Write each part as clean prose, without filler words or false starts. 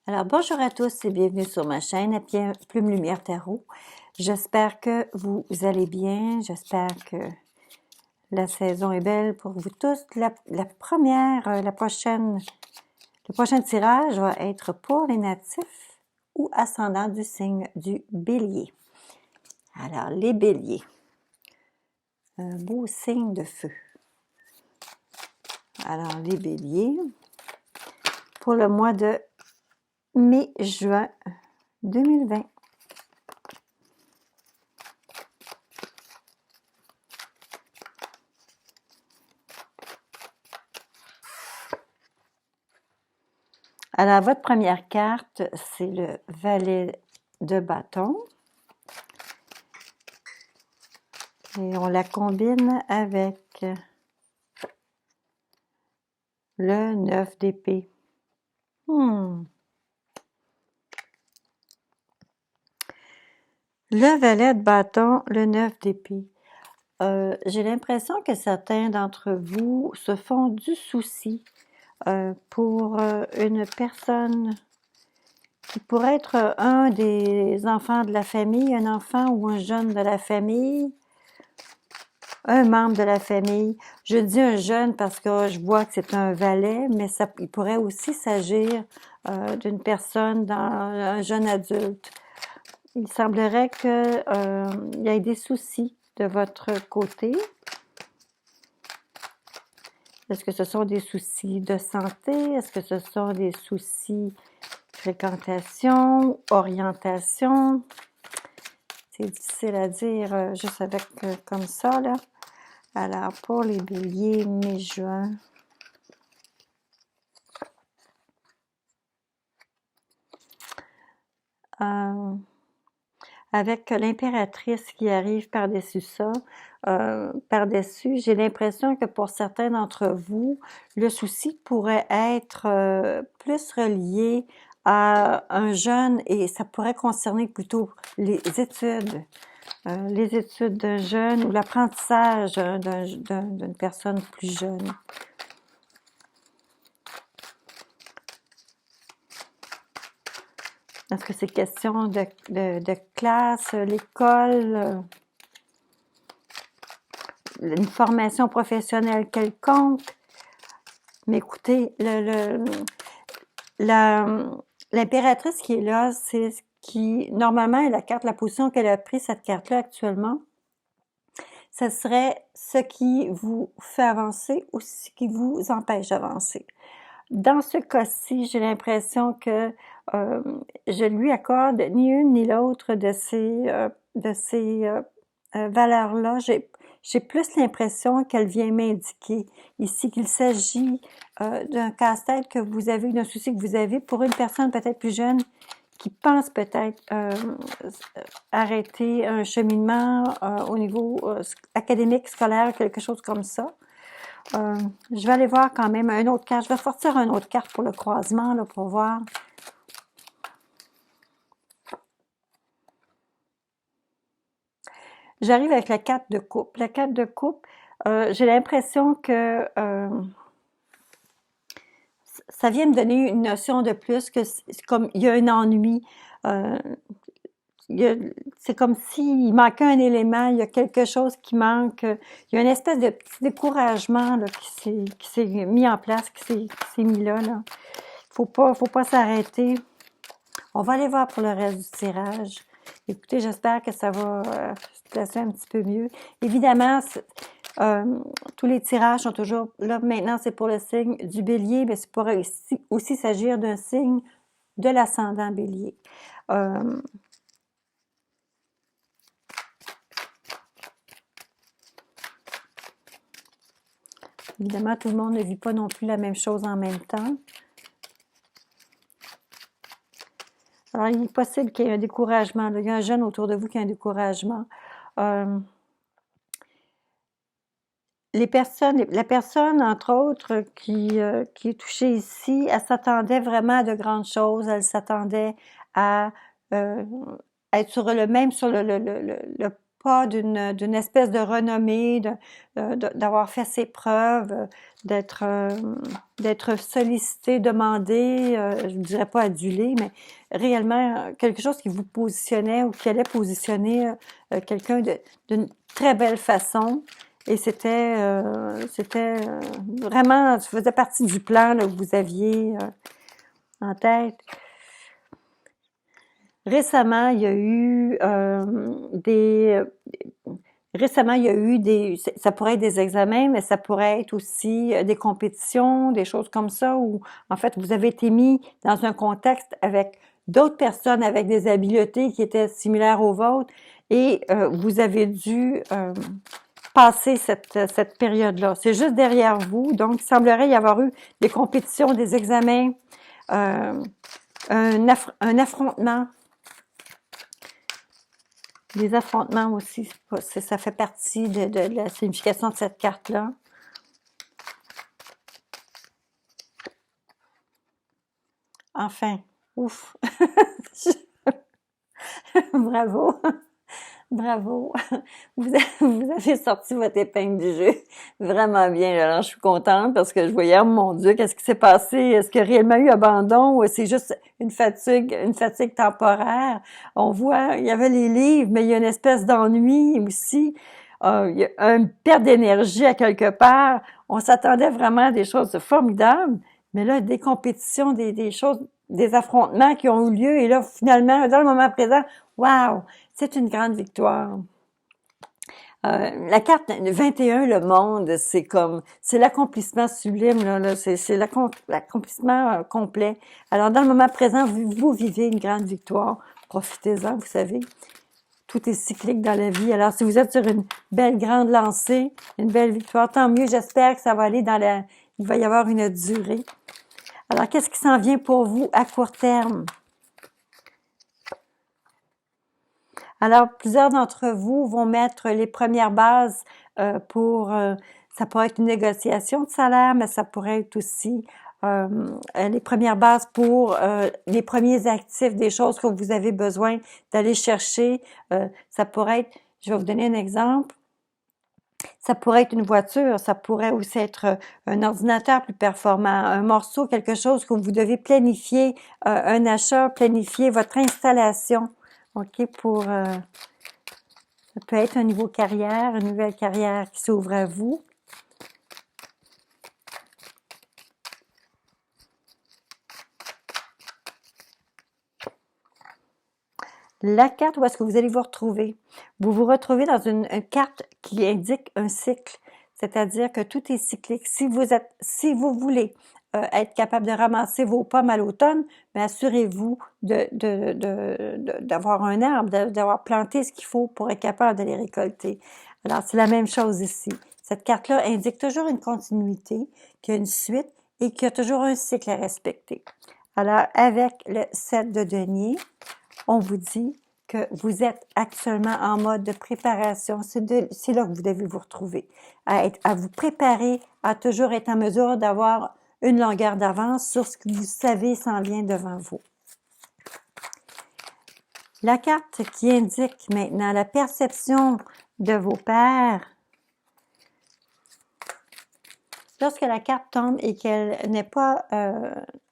Alors, bonjour à tous et bienvenue sur ma chaîne à Plume Lumière Tarot. J'espère que vous allez bien. J'espère que la saison est belle pour vous tous. Le prochain tirage va être pour les natifs ou ascendants du signe du Bélier. Alors, les Béliers. Un beau signe de feu. Alors, les Béliers, pour le mois de mai-juin 2020. Alors, votre première carte, c'est le valet de bâton. Et on la combine avec le 9 d'épée. Le valet de bâton, le 9 d'épée. J'ai l'impression que certains d'entre vous se font du souci pour une personne qui pourrait être un des enfants de la famille, un enfant ou un jeune de la famille, un membre de la famille. Je dis un jeune parce que je vois que c'est un valet, mais il pourrait aussi s'agir d'une personne, un jeune adulte. Il semblerait qu'il y ait des soucis de votre côté. Est-ce que ce sont des soucis de santé? Est-ce que ce sont des soucis fréquentation, orientation? C'est difficile à dire juste avec comme ça, là. Alors, pour les béliers, mai-juin. Avec l'impératrice qui arrive par-dessus ça, par-dessus, j'ai l'impression que pour certains d'entre vous, le souci pourrait être plus relié à un jeune et ça pourrait concerner plutôt les études d'un jeune ou l'apprentissage d'une personne plus jeune. Est-ce que c'est question de classe, l'école, une formation professionnelle quelconque? Mais écoutez, l'impératrice qui est là, c'est ce qui, normalement, est la position qu'elle a prise, cette carte-là actuellement, ce serait ce qui vous fait avancer ou ce qui vous empêche d'avancer. Dans ce cas-ci, j'ai l'impression que je lui accorde ni une ni l'autre de ces valeurs-là. J'ai plus l'impression qu'elle vient m'indiquer ici qu'il s'agit d'un casse-tête que vous avez, d'un souci que vous avez pour une personne peut-être plus jeune qui pense peut-être arrêter un cheminement au niveau académique, scolaire, quelque chose comme ça. Je vais aller voir quand même une autre carte. Je vais sortir une autre carte pour le croisement, là, pour voir. J'arrive avec la carte de coupe. La carte de coupe, j'ai l'impression que ça vient me donner une notion de plus que comme il y a un ennui. C'est comme s'il manquait un élément, il y a quelque chose qui manque. Il y a une espèce de petit découragement là, qui s'est mis en place, qui s'est mis là. Faut pas s'arrêter. On va aller voir pour le reste du tirage. Écoutez, j'espère que ça va se placer un petit peu mieux. Évidemment, tous les tirages sont toujours là. Maintenant, c'est pour le signe du bélier, mais ça pourrait aussi s'agir d'un signe de l'ascendant bélier. Évidemment, tout le monde ne vit pas non plus la même chose en même temps. Alors, il est possible qu'il y ait un découragement. Il y a un jeune autour de vous qui a un découragement. La personne, entre autres, qui est touchée ici, elle s'attendait vraiment à de grandes choses. Elle s'attendait à être sur le pas d'une espèce de renommée, d'avoir fait ses preuves, d'être sollicité, demandé, je ne dirais pas adulé, mais réellement quelque chose qui vous positionnait ou qui allait positionner quelqu'un d'une très belle façon. Et c'était vraiment, ça faisait partie du plan là, que vous aviez en tête. Récemment, il y a eu récemment, il y a eu ça pourrait être des examens, mais ça pourrait être aussi des compétitions, des choses comme ça, où en fait, vous avez été mis dans un contexte avec d'autres personnes avec des habiletés qui étaient similaires aux vôtres et vous avez dû passer cette période-là. C'est juste derrière vous, donc il semblerait y avoir eu des compétitions, des examens, un affrontement. Les affrontements aussi, ça fait partie de la signification de cette carte-là. Enfin, ouf! Bravo! Bravo! Vous avez sorti votre épingle du jeu. Vraiment bien. Alors, je suis contente parce que je voyais, oh mon Dieu, qu'est-ce qui s'est passé? Est-ce qu'il y a réellement eu abandon ou c'est juste une fatigue temporaire? On voit, il y avait les livres, mais il y a une espèce d'ennui aussi. Il y a une perte d'énergie à quelque part. On s'attendait vraiment à des choses formidables, mais là, des compétitions, des choses, des affrontements qui ont eu lieu, et là, finalement, dans le moment présent, wow! C'est une grande victoire. La carte 21, le monde, c'est l'accomplissement sublime, là c'est l'accomplissement complet. Alors, dans le moment présent, vous vivez une grande victoire. Profitez-en, vous savez. Tout est cyclique dans la vie. Alors, si vous êtes sur une belle grande lancée, une belle victoire, tant mieux. J'espère que ça va aller il va y avoir une durée. Alors, qu'est-ce qui s'en vient pour vous à court terme? Alors, plusieurs d'entre vous vont mettre les premières bases ça pourrait être une négociation de salaire, mais ça pourrait être aussi les premières bases pour les premiers actifs, des choses que vous avez besoin d'aller chercher. Ça pourrait être, je vais vous donner un exemple, ça pourrait être une voiture, ça pourrait aussi être un ordinateur plus performant, un morceau, quelque chose que vous devez planifier, un achat, planifier votre installation, OK, ça peut être un niveau carrière, une nouvelle carrière qui s'ouvre à vous. La carte, où est-ce que vous allez vous retrouver? Vous vous retrouvez dans une carte qui indique un cycle, c'est-à-dire que tout est cyclique. Si vous voulez être capable de ramasser vos pommes à l'automne, mais assurez-vous d'avoir un arbre, d'avoir planté ce qu'il faut pour être capable de les récolter. Alors, c'est la même chose ici. Cette carte-là indique toujours une continuité, qu'il y a une suite et qu'il y a toujours un cycle à respecter. Alors, avec le 7 de denier, on vous dit que vous êtes actuellement en mode de préparation. C'est là que vous devez vous retrouver, à vous préparer, à toujours être en mesure d'avoir une longueur d'avance sur ce que vous savez s'en vient devant vous. La carte qui indique maintenant la perception de vos pairs. Lorsque la carte tombe et qu'elle n'est pas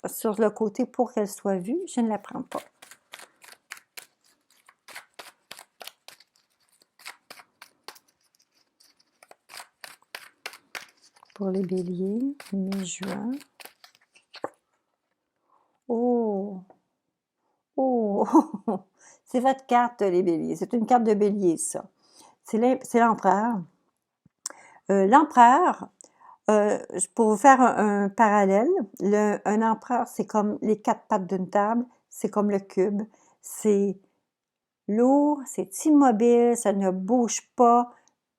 sur le côté pour qu'elle soit vue, je ne la prends pas. Pour les béliers, mai-juin. Oh! Oh! C'est votre carte, les béliers. C'est une carte de bélier, ça. C'est l'empereur. L'empereur, pour vous faire un parallèle, un empereur, c'est comme les quatre pattes d'une table, c'est comme le cube. C'est lourd, c'est immobile, ça ne bouge pas,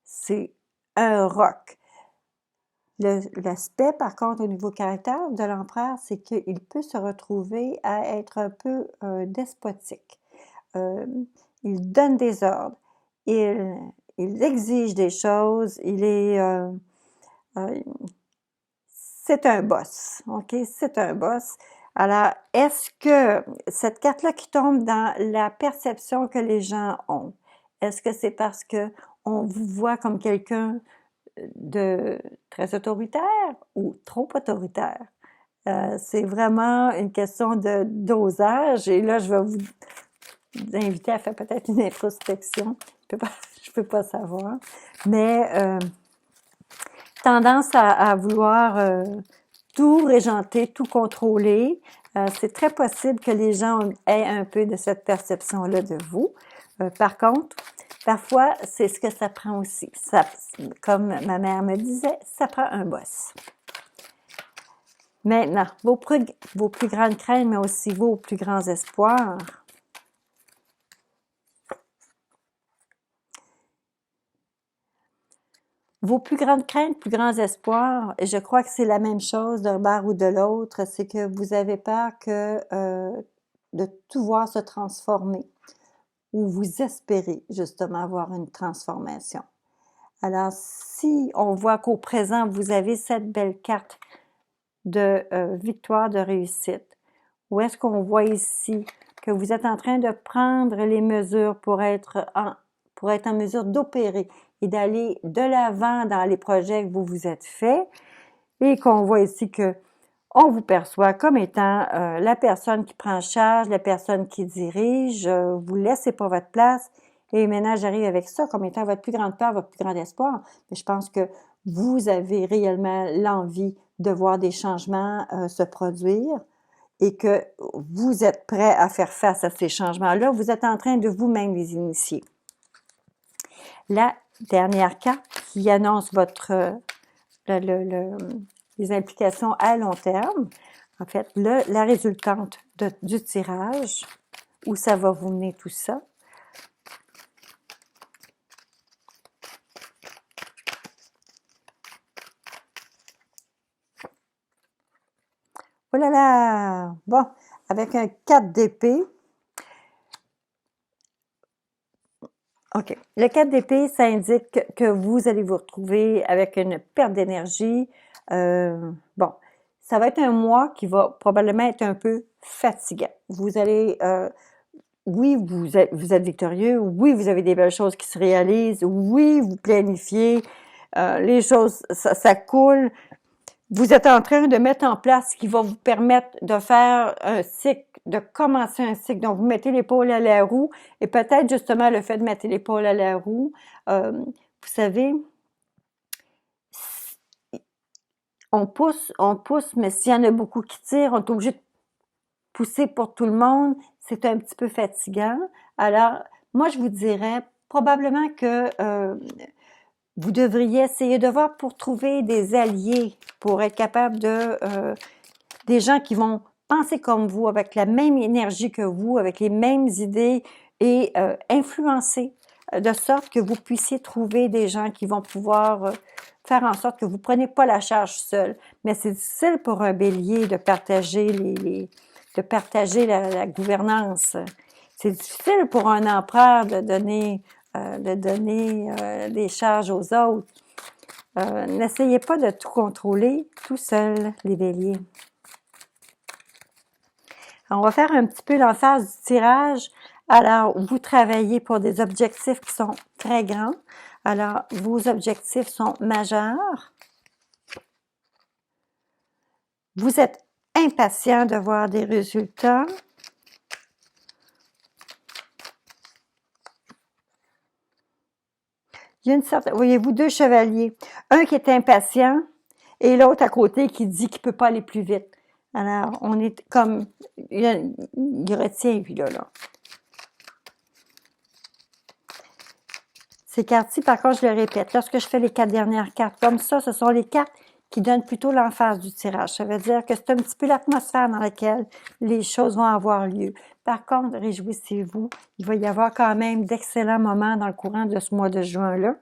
c'est un roc. L'aspect, par contre, au niveau caractère de l'empereur, c'est qu'il peut se retrouver à être un peu despotique. Il donne des ordres, il exige des choses, c'est un boss, OK? C'est un boss. Alors, est-ce que cette carte-là qui tombe dans la perception que les gens ont, Est-ce que c'est parce que on vous voit comme quelqu'un de très autoritaire ou trop autoritaire? C'est vraiment une question de dosage. Et là, je vais vous inviter à faire peut-être une introspection. Je peux pas savoir. Mais tendance à vouloir tout régenter, tout contrôler. C'est très possible que les gens aient un peu de cette perception-là de vous. Par contre, parfois, c'est ce que ça prend aussi. Ça, comme ma mère me disait, ça prend un boss. Maintenant, vos plus grandes craintes, mais aussi vos plus grands espoirs. Vos plus grandes craintes, plus grands espoirs, et je crois que c'est la même chose d'un bord ou de l'autre, c'est que vous avez peur que de tout voir se transformer, ou vous espérez justement avoir une transformation. Alors, si on voit qu'au présent, vous avez cette belle carte de victoire, de réussite, où est-ce qu'on voit ici que vous êtes en train de prendre les mesures pour être en mesure d'opérer et d'aller de l'avant dans les projets que vous vous êtes faits, et qu'on voit ici que on vous perçoit comme étant la personne qui prend charge, la personne qui dirige, vous laissez pas votre place, et maintenant j'arrive avec ça comme étant votre plus grande peur, votre plus grand espoir, mais je pense que vous avez réellement l'envie de voir des changements se produire, et que vous êtes prêt à faire face à ces changements-là, vous êtes en train de vous-même les initier. La dernière carte qui annonce votre les implications à long terme, en fait, la résultante du tirage, où ça va vous mener tout ça. Oh là là! Bon, avec un 4 d'épée. OK. Le 4 d'épée, ça indique que vous allez vous retrouver avec une perte d'énergie. Bon, ça va être un mois qui va probablement être un peu fatigant. Vous allez, oui, vous êtes victorieux. Oui, vous avez des belles choses qui se réalisent. Oui, vous planifiez. Les choses, ça coule. Vous êtes en train de mettre en place ce qui va vous permettre de faire un cycle, de commencer un cycle. Donc, vous mettez l'épaule à la roue, et peut-être justement le fait de mettre l'épaule à la roue, vous savez, on pousse, mais s'il y en a beaucoup qui tirent, on est obligé de pousser pour tout le monde. C'est un petit peu fatigant. Alors, moi, je vous dirais probablement que vous devriez essayer de voir pour trouver des alliés, pour être capable de des gens qui vont penser comme vous, avec la même énergie que vous, avec les mêmes idées, et influencer de sorte que vous puissiez trouver des gens qui vont pouvoir faire en sorte que vous ne preniez pas la charge seul. Mais c'est difficile pour un bélier de partager de partager la gouvernance. C'est difficile pour un empereur de donner des charges aux autres. N'essayez pas de tout contrôler tout seul, les béliers. On va faire un petit peu l'emphase du tirage. Alors, vous travaillez pour des objectifs qui sont très grands. Alors, vos objectifs sont majeurs. Vous êtes impatient de voir des résultats. Il y a une certaine, voyez-vous, deux chevaliers. Un qui est impatient et l'autre à côté qui dit qu'il ne peut pas aller plus vite. Alors, on est comme, il retient, puis là. Ces cartes-ci, par contre, je le répète, lorsque je fais les 4 dernières cartes comme ça, ce sont les cartes qui donnent plutôt l'emphase du tirage. Ça veut dire que c'est un petit peu l'atmosphère dans laquelle les choses vont avoir lieu. Par contre, réjouissez-vous, il va y avoir quand même d'excellents moments dans le courant de ce mois de juin-là.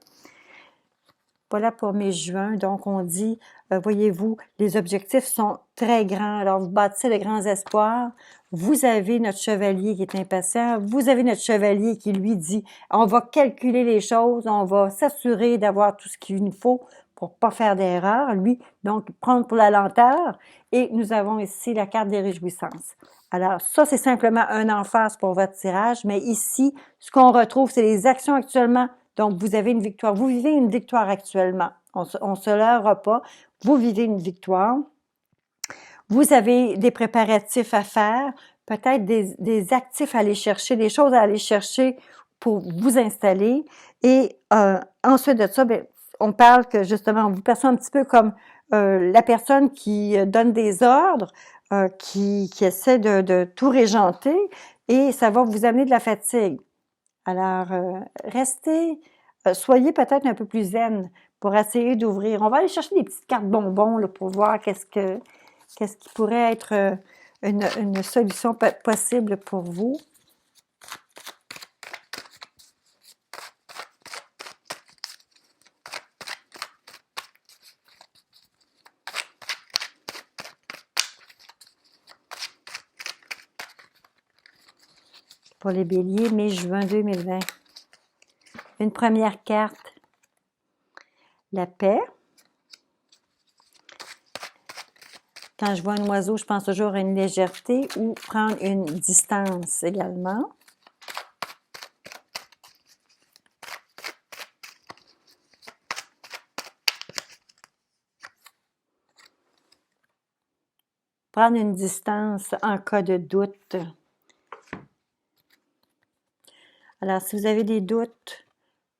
Voilà pour mes juin. Donc, on dit, voyez-vous, les objectifs sont très grands. Alors, vous bâtissez de grands espoirs. Vous avez notre chevalier qui est impatient. Vous avez notre chevalier qui lui dit, on va calculer les choses, on va s'assurer d'avoir tout ce qu'il nous faut pour pas faire d'erreur. Lui, donc, prendre pour la lenteur. Et nous avons ici la carte des réjouissances. Alors, ça, c'est simplement un emphase pour votre tirage, mais ici, ce qu'on retrouve, c'est les actions actuellement. Donc, vous avez une victoire. Vous vivez une victoire actuellement. On se leurra pas. Vous vivez une victoire. Vous avez des préparatifs à faire, peut-être des actifs à aller chercher, des choses à aller chercher pour vous installer. Et ensuite de ça, bien, on parle que justement, on vous perçoit un petit peu comme la personne qui donne des ordres, qui essaie de tout régenter, et ça va vous amener de la fatigue. Alors, restez, soyez peut-être un peu plus zen pour essayer d'ouvrir. On va aller chercher des petites cartes bonbons là, pour voir qu'est-ce qui pourrait être une solution possible pour vous. Pour les béliers, mai-juin 2020. Une première carte, la paix. Quand je vois un oiseau, je pense toujours à une légèreté ou prendre une distance également. Prendre une distance en cas de doute. Alors, si vous avez des doutes,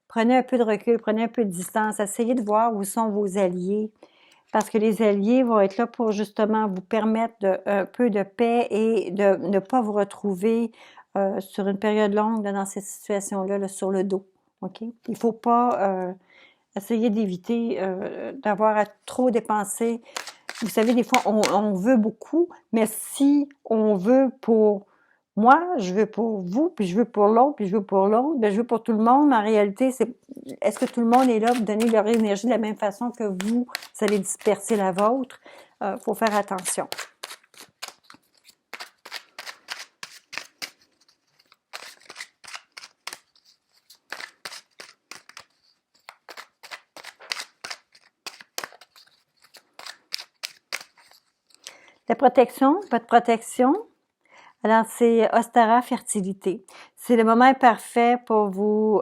prenez un peu de recul, prenez un peu de distance, essayez de voir où sont vos alliés, parce que les alliés vont être là pour justement vous permettre un peu de paix et de ne pas vous retrouver sur une période longue là, dans cette situation-là, là, sur le dos. OK? Il ne faut pas essayer d'éviter d'avoir à trop dépenser. Vous savez, des fois, on veut beaucoup, mais si on veut pour moi, je veux pour vous, puis je veux pour l'autre, puis je veux pour l'autre, bien, je veux pour tout le monde, mais en réalité, est-ce que tout le monde est là pour donner leur énergie de la même façon que vous allez disperser la vôtre? Faut faire attention. La protection, votre protection, alors c'est Ostara Fertilité. C'est le moment parfait pour vous,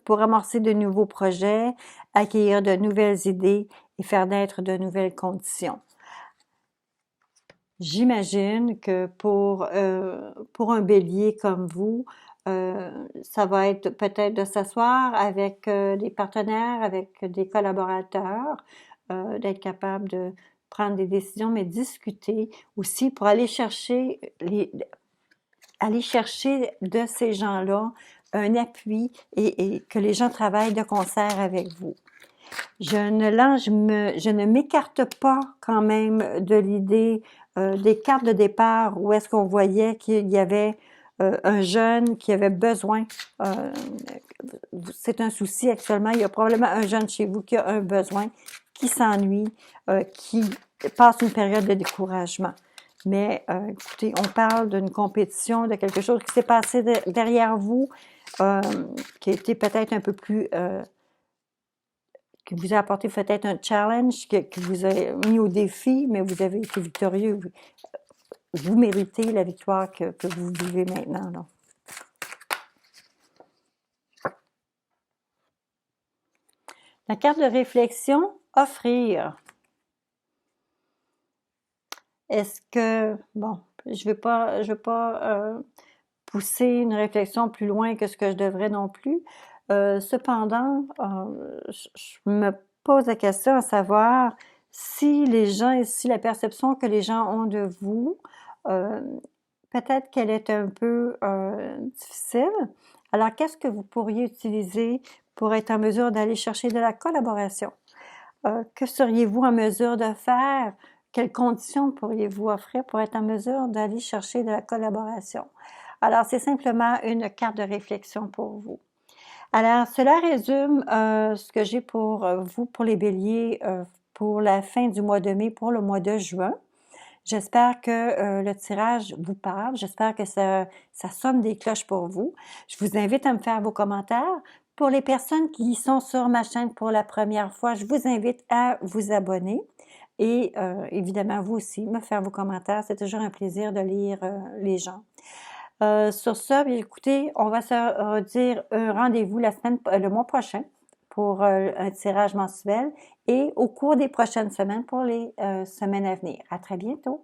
pour amorcer de nouveaux projets, accueillir de nouvelles idées et faire naître de nouvelles conditions. J'imagine que pour un bélier comme vous, ça va être peut-être de s'asseoir avec des partenaires, avec des collaborateurs, d'être capable de prendre des décisions, mais discuter aussi pour aller chercher de ces gens-là un appui et que les gens travaillent de concert avec vous. Je ne m'écarte pas quand même de l'idée des cartes de départ où est-ce qu'on voyait qu'il y avait un jeune qui avait besoin, c'est un souci actuellement, il y a probablement un jeune chez vous qui a un besoin, qui s'ennuie, qui passe une période de découragement. Mais écoutez, on parle d'une compétition, de quelque chose qui s'est passé derrière vous, qui a été peut-être un peu plus qui vous a apporté peut-être un challenge, qui vous a mis au défi, mais vous avez été victorieux. Vous méritez la victoire que vous vivez maintenant, là. La carte de réflexion, offrir. Est-ce que, bon, je veux pas pousser une réflexion plus loin que ce que je devrais non plus. Cependant, je me pose la question à savoir si les gens et si la perception que les gens ont de vous, peut-être qu'elle est un peu difficile. Alors, qu'est-ce que vous pourriez utiliser pour être en mesure d'aller chercher de la collaboration? Que seriez-vous en mesure de faire? Quelles conditions pourriez-vous offrir pour être en mesure d'aller chercher de la collaboration? Alors, c'est simplement une carte de réflexion pour vous. Alors, cela résume ce que j'ai pour vous, pour les béliers, pour la fin du mois de mai, pour le mois de juin. J'espère que le tirage vous parle. J'espère que ça sonne des cloches pour vous. Je vous invite à me faire vos commentaires. Pour les personnes qui sont sur ma chaîne pour la première fois, je vous invite à vous abonner, et évidemment, vous aussi, me faire vos commentaires. C'est toujours un plaisir de lire les gens. Sur ça, bien, écoutez, on va se dire un rendez-vous le mois prochain pour un tirage mensuel et au cours des prochaines semaines pour les semaines à venir. À très bientôt!